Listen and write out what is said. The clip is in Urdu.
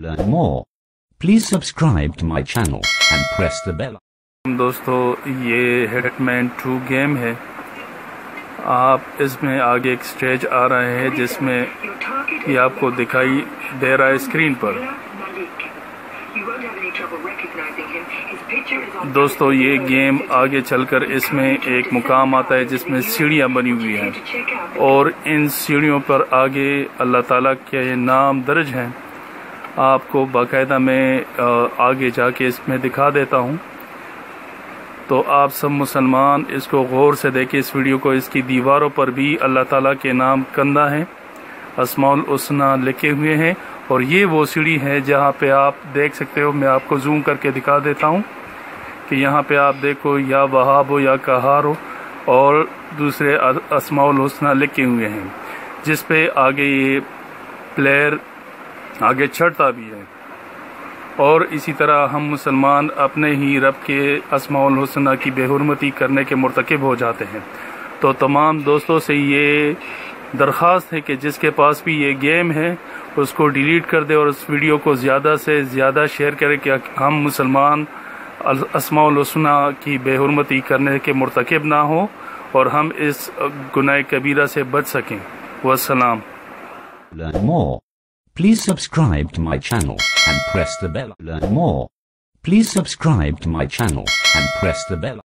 Learn more. Please subscribe to my channel and press the bell. دوستو یہ ہیٹمین 2 گیم ہے. آپ اس میں آگے ایک سٹیج آ رہا ہے جس میں یہ آپ کو دکھائی دے رہا ہے اسکرین پر. دوستو یہ گیم آگے چل کر اس میں ایک مقام آتا ہے جس میں سیڑھیاں بنی ہوئی ہیں اور ان سیڑھیوں پر آگے اللہ تعالیٰ کے نام درج ہیں. آپ کو باقاعدہ میں آگے جا کے اس میں دکھا دیتا ہوں تو آپ سب مسلمان اس کو غور سے دیکھیں. اس ویڈیو کو اس کی دیواروں پر بھی اللہ تعالیٰ کے نام کندہ ہیں, اسماء الحسنی لکھے ہوئے ہیں. اور یہ وہ سیڑھی ہے جہاں پہ آپ دیکھ سکتے ہو. میں آپ کو زوم کر کے دکھا دیتا ہوں کہ یہاں پہ آپ دیکھو یا وہاب ہو یا قہار ہو اور دوسرے اسماء الحسنی لکھے ہوئے ہیں جس پہ آگے یہ پلیئر آگے چڑھتا بھی ہے. اور اسی طرح ہم مسلمان اپنے ہی رب کے اسماء الحسنی کی بے حرمتی کرنے کے مرتکب ہو جاتے ہیں. تو تمام دوستوں سے یہ درخواست ہے کہ جس کے پاس بھی یہ گیم ہے اس کو ڈیلیٹ کر دے اور اس ویڈیو کو زیادہ سے زیادہ شیئر کرے کہ ہم مسلمان اسماء الحسنی کی بے حرمتی کرنے کے مرتکب نہ ہوں اور ہم اس گناہ کبیرہ سے بچ سکیں. والسلام. Learn more. Please subscribe to my channel and press the bell. Learn more. Please subscribe to my channel and press the bell.